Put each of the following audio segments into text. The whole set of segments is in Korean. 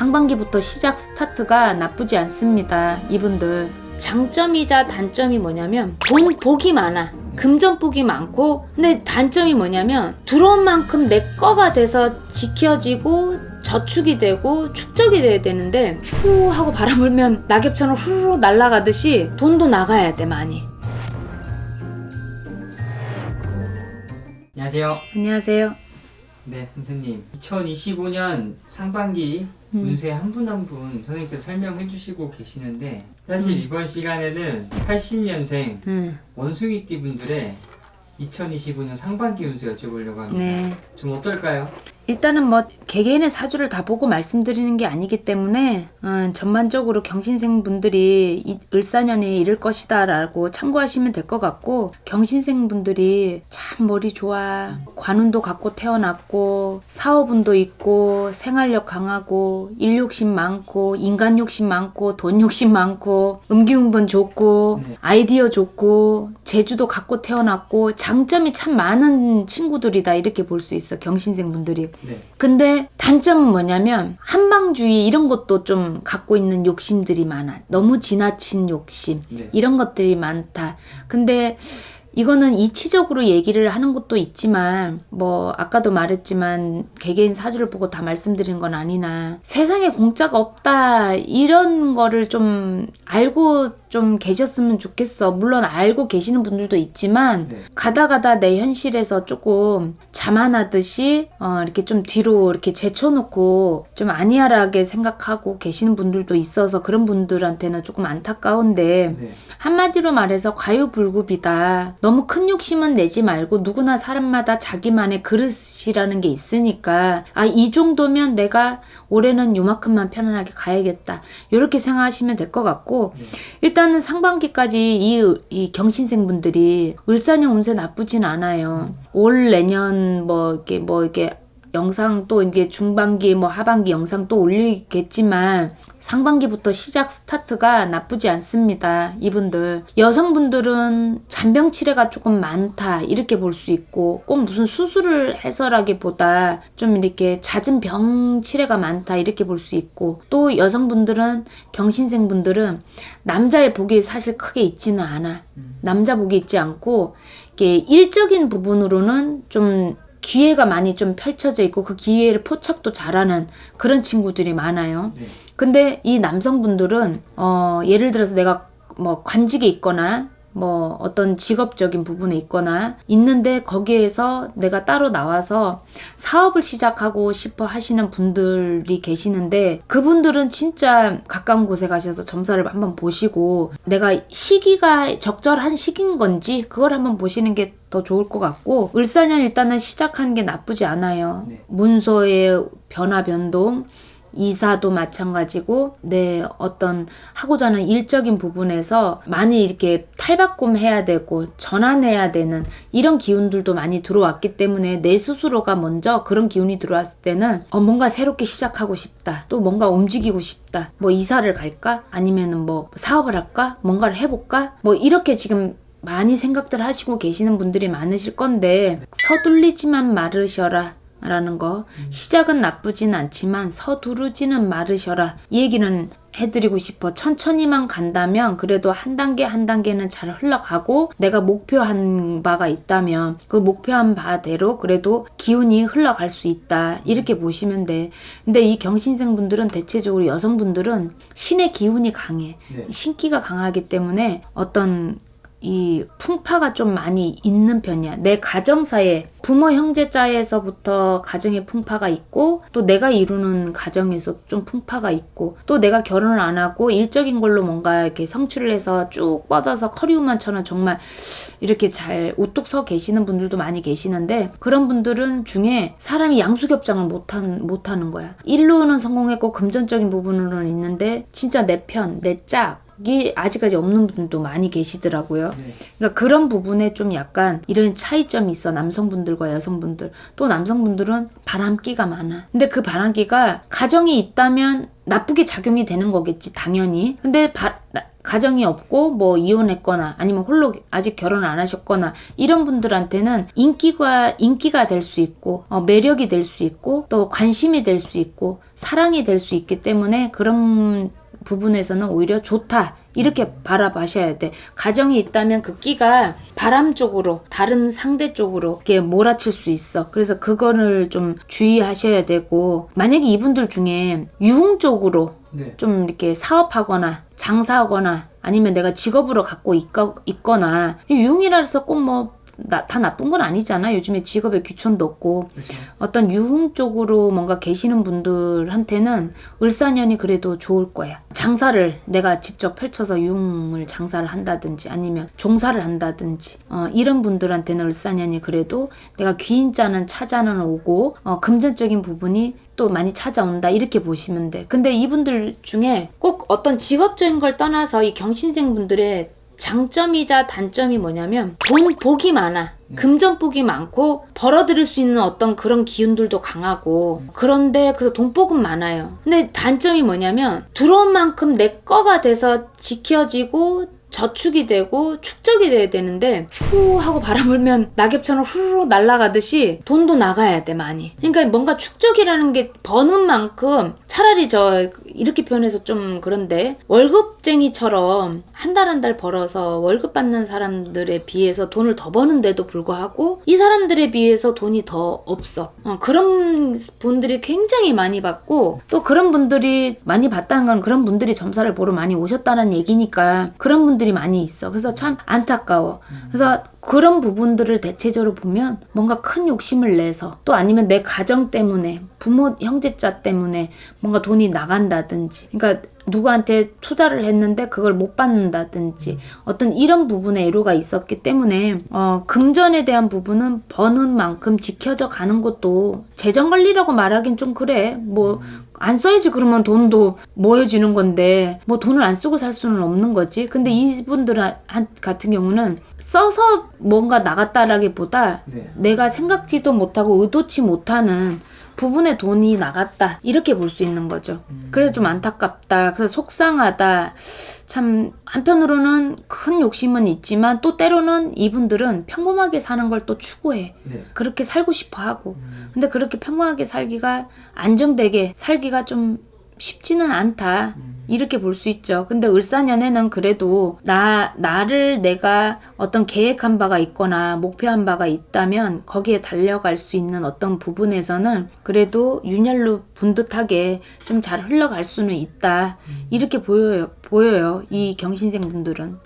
상반기부터 시작 스타트가 나쁘지 않습니다. 이분들 장점이자 단점이 뭐냐면 돈 복이 많아. 금전 복이 많고, 근데 단점이 뭐냐면 들어온 만큼 내 거가 돼서 지켜지고 저축이 되고 축적이 돼야 되는데 후 하고 바람 불면 낙엽처럼 후루룩 날아가듯이 돈도 나가야 돼 많이. 안녕하세요. 안녕하세요. 네, 선생님. 2025년 상반기 운세 한 분 한 분 선생님께서 설명해 주시고 계시는데, 사실 이번 시간에는 80년생 원숭이띠 분들의 2025년 상반기 운세 여쭤보려고 합니다. 네. 좀 어떨까요? 일단은 뭐 개개인의 사주를 다 보고 말씀드리는 게 아니기 때문에 전반적으로 경신생 분들이 을사년에 이럴 것이다 라고 참고하시면 될 것 같고, 경신생 분들이 참 머리 좋아, 관운도 갖고 태어났고 사업운도 있고 생활력 강하고 일 욕심 많고 인간 욕심 많고 돈 욕심 많고 음기운번 좋고 아이디어 좋고 재주도 갖고 태어났고 장점이 참 많은 친구들이다, 이렇게 볼 수 있어 경신생 분들이. 네. 근데 단점은 뭐냐면 한방주의 이런 것도 좀 갖고 있는 욕심들이 많아. 너무 지나친 욕심, 이런 것들이 많다. 근데 이거는 이치적으로 얘기를 하는 것도 있지만, 뭐 아까도 말했지만 개개인 사주를 보고 다 말씀드리는 건 아니나 세상에 공짜가 없다, 이런 거를 좀 알고 좀 계셨으면 좋겠어. 물론 알고 계시는 분들도 있지만 가다 내 현실에서 조금 자만하듯이 이렇게 좀 뒤로 이렇게 제쳐놓고 좀 아니하라게 생각하고 계시는 분들도 있어서 그런 분들한테는 조금 안타까운데, 한마디로 말해서 과유불급이다. 너무 큰 욕심은 내지 말고 누구나 사람마다 자기만의 그릇이라는 게 있으니까, 이 정도면 내가 올해는 요만큼만 편안하게 가야겠다, 이렇게 생각하시면 될 것 같고, 일단은 상반기까지 이 경신생 분들이 을사년 운세 나쁘진 않아요. 올 내년 뭐 이렇게 영상 또 이게 중반기 뭐 하반기 영상 또 올리겠지만 상반기부터 시작 스타트가 나쁘지 않습니다. 이분들 여성분들은 잔병치레가 조금 많다, 이렇게 볼 수 있고, 꼭 무슨 수술을 해서라기보다 좀 이렇게 잦은 병치레가 많다, 이렇게 볼 수 있고, 또 여성분들은 경신생분들은 남자의 복이 사실 크게 있지는 않아. 남자 복이 있지 않고 이게 일적인 부분으로는 좀 기회가 많이 좀 펼쳐져 있고 그 기회를 포착도 잘하는 그런 친구들이 많아요. 근데 이 남성분들은 예를 들어서 내가 뭐 관직에 있거나 뭐 어떤 직업적인 부분에 있거나 있는데 거기에서 내가 따로 나와서 사업을 시작하고 싶어 하시는 분들이 계시는데, 그분들은 진짜 가까운 곳에 가셔서 점사를 한번 보시고 내가 시기가 적절한 시기인 건지 그걸 한번 보시는 게 더 좋을 것 같고, 을사년 일단은 시작하는 게 나쁘지 않아요. 문서의 변화 변동, 이사도 마찬가지고 내 어떤 하고자 하는 일적인 부분에서 많이 이렇게 탈바꿈해야 되고 전환해야 되는 이런 기운들도 많이 들어왔기 때문에 내 스스로가 먼저 그런 기운이 들어왔을 때는 뭔가 새롭게 시작하고 싶다, 또 뭔가 움직이고 싶다, 뭐 이사를 갈까, 아니면은 뭐 사업을 할까, 뭔가를 해볼까, 뭐 이렇게 지금 많이 생각들 하시고 계시는 분들이 많으실 건데, 서둘리지만 마르셔라 라는 거, 시작은 나쁘진 않지만 서두르지는 마르셔라, 이 얘기는 해드리고 싶어. 천천히만 간다면 그래도 한 단계 한 단계는 잘 흘러가고, 내가 목표한 바가 있다면 그 목표한 바대로 그래도 기운이 흘러갈 수 있다, 이렇게 보시면 돼. 근데 이 경신생 분들은 대체적으로 여성분들은 신의 기운이 강해. 신기가 강하기 때문에 어떤 이 풍파가 좀 많이 있는 편이야. 내 가정사에 부모 형제자에서부터 가정의 풍파가 있고, 또 내가 이루는 가정에서 좀 풍파가 있고, 또 내가 결혼을 안 하고 일적인 걸로 뭔가 이렇게 성취를 해서 쭉 뻗어서 커리우먼처럼 정말 이렇게 잘 우뚝 서 계시는 분들도 많이 계시는데, 그런 분들은 중에 사람이 양수겹장을 못하는 거야. 일로는 성공했고 금전적인 부분으로는 있는데 진짜 내 편, 내 짝 이 아직까지 없는 분들도 많이 계시더라고요. 그러니까 그런 부분에 좀 약간 이런 차이점이 있어, 남성분들과 여성분들. 또 남성분들은 바람기가 많아. 근데 그 바람기가 가정이 있다면 나쁘게 작용이 되는 거겠지, 당연히. 근데 가정이 없고 뭐 이혼했거나 아니면 홀로 아직 결혼을 안 하셨거나 이런 분들한테는 인기가 될 수 있고 매력이 될 수 있고 또 관심이 될 수 있고 사랑이 될 수 있기 때문에 그런 부분에서는 오히려 좋다. 이렇게 바라봐셔야 돼. 가정이 있다면 그 끼가 바람 쪽으로 다른 상대 쪽으로 이렇게 몰아칠 수 있어. 그래서 그거를 좀 주의하셔야 되고 만약에 이분들 중에 유흥 쪽으로 네. 좀 이렇게 사업하거나 장사하거나 아니면 내가 직업으로 갖고 있거나 유흥이라서 꼭 뭐 다 나쁜 건 아니잖아. 요즘에 직업에 귀천도 없고 그렇죠. 어떤 유흥 쪽으로 뭔가 계시는 분들한테는 을사년이 그래도 좋을 거야. 장사를 내가 직접 펼쳐서 유흥을 장사를 한다든지 아니면 종사를 한다든지 이런 분들한테는 을사년이 그래도 내가 귀인자는 차자는 오고 금전적인 부분이 또 많이 찾아온다 이렇게 보시면 돼. 근데 이분들 중에 꼭 어떤 직업적인 걸 떠나서 이 경신생 분들의 장점이자 단점이 뭐냐면 돈 복이 많아. 금전복이 많고 벌어들일 수 있는 어떤 그런 기운들도 강하고 그런데 그 돈복은 많아요. 근데 단점이 뭐냐면 들어온 만큼 내 거가 돼서 지켜지고 저축이 되고 축적이 돼야 되는데 후 하고 바람 불면 낙엽처럼 후루룩 날아가듯이 돈도 나가야 돼 많이. 그러니까 뭔가 축적이라는 게 버는 만큼 차라리 이렇게 표현해서 좀 그런데 월급쟁이처럼 한 달 한 달 벌어서 월급 받는 사람들에 비해서 돈을 더 버는데도 불구하고 이 사람들에 비해서 돈이 더 없어. 그런 분들이 굉장히 많이 받고 또 그런 분들이 많이 받다는 건 그런 분들이 점사를 보러 많이 오셨다는 얘기니까 그런 분들이 많이 있어. 그래서 참 안타까워. 그래서 그런 부분들을 대체적으로 보면 뭔가 큰 욕심을 내서 또 아니면 내 가정 때문에 부모 형제자 때문에 뭔가 돈이 나간다든지 그러니까 누구한테 투자를 했는데 그걸 못 받는다든지 어떤 이런 부분에 애로가 있었기 때문에 금전에 대한 부분은 버는 만큼 지켜져 가는 것도 재정관리라고 말하긴 좀 그래. 뭐 안 써야지 그러면 돈도 모여지는 건데 뭐 돈을 안 쓰고 살 수는 없는 거지. 근데 이분들 같은 경우는 써서 뭔가 나갔다라기보다 네. 내가 생각지도 못하고 의도치 못하는 부분에 돈이 나갔다 이렇게 볼 수 있는 거죠. 그래서 좀 안타깝다. 그래서 속상하다. 참 한편으로는 큰 욕심은 있지만 또 때로는 이분들은 평범하게 사는 걸 또 추구해. 네. 그렇게 살고 싶어 하고. 근데 그렇게 평범하게 살기가 안정되게 살기가 좀 쉽지는 않다. 이렇게 볼 수 있죠. 근데 을사년에는 그래도 나를 내가 어떤 계획한 바가 있거나 목표한 바가 있다면 거기에 달려갈 수 있는 어떤 부분에서는 그래도 윤활유 분듯하게 좀 잘 흘러갈 수는 있다. 이렇게 보여요. 이 경신생 분들은.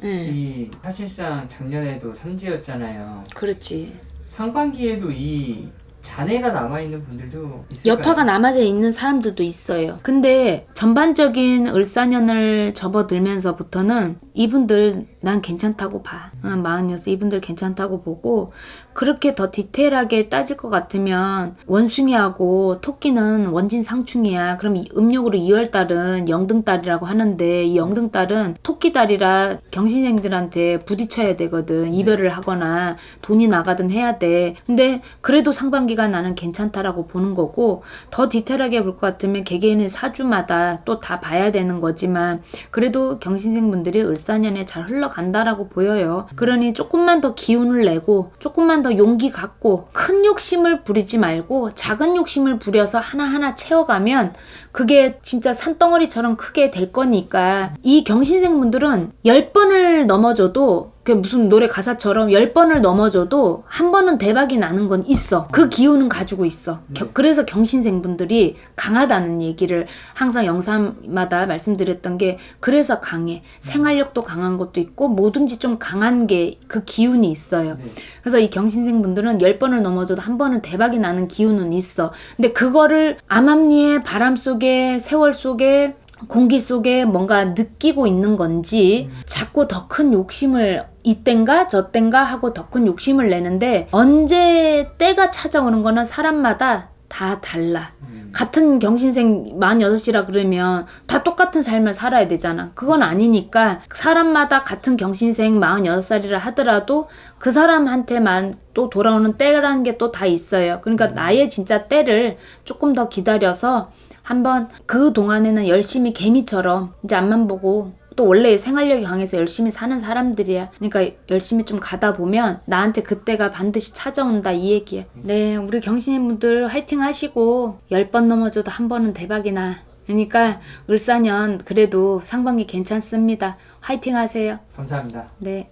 이분들이 사실상 작년에도 삼지였잖아요. 그렇지. 상반기에도 이 잔해가 남아있는 분들도 있을까요? 여파가 남아져 있는 사람들도 있어요. 근데 전반적인 을사년을 접어들면서부터는 이분들 난 괜찮다고 봐. 46 이분들 괜찮다고 보고 그렇게 더 디테일하게 따질 것 같으면 원숭이하고 토끼는 원진상충이야. 그럼 음력으로 2월달은 영등달이라고 하는데 이 영등달은 토끼달이라 경신생들한테 부딪혀야 되거든. 이별을 하거나 돈이 나가든 해야 돼. 근데 그래도 상반기가 나는 괜찮다라고 보는 거고 더 디테일하게 볼 것 같으면 개개인의 사주마다 또 다 봐야 되는 거지만 그래도 경신생분들이 을사년에 잘 흘러간다라고 보여요. 그러니 조금만 더 기운을 내고 조금만 더 용기 갖고 큰 욕심을 부리지 말고 작은 욕심을 부려서 하나하나 채워가면 그게 진짜 산덩어리처럼 크게 될 거니까 이 경신생분들은 10번을 넘어져도 그게 무슨 노래 가사처럼 10번을 넘어져도 한 번은 대박이 나는 건 있어. 그 기운은 가지고 있어. 그래서 경신생분들이 강하다는 얘기를 항상 영상마다 말씀드렸던 게 그래서 강해. 생활력도 강한 것도 있고 뭐든지 좀 강한 게 그 기운이 있어요. 그래서 이 경신생분들은 10번을 넘어져도 한 번은 대박이 나는 기운은 있어. 근데 그거를 암암리에 바람 속에 세월 속에 공기 속에 뭔가 느끼고 있는 건지 자꾸 더 큰 욕심을 이땐가 저땐가 하고 더 큰 욕심을 내는데 언제 때가 찾아오는 거는 사람마다 다 달라. 같은 경신생 46이라 그러면 다 똑같은 삶을 살아야 되잖아. 그건 아니니까 사람마다 같은 경신생 46살이라 하더라도 그 사람한테만 또 돌아오는 때라는 게 또 다 있어요. 그러니까 나의 진짜 때를 조금 더 기다려서 한번 그 동안에는 열심히 개미처럼 이제 앞만 보고 또 원래 생활력이 강해서 열심히 사는 사람들이야. 그러니까 열심히 좀 가다 보면 나한테 그때가 반드시 찾아온다 이 얘기야. 네, 우리 경신님분들 화이팅 하시고 10번 넘어져도 한 번은 대박이나. 그러니까 을사년 그래도 상반기 괜찮습니다. 화이팅 하세요. 감사합니다. 네.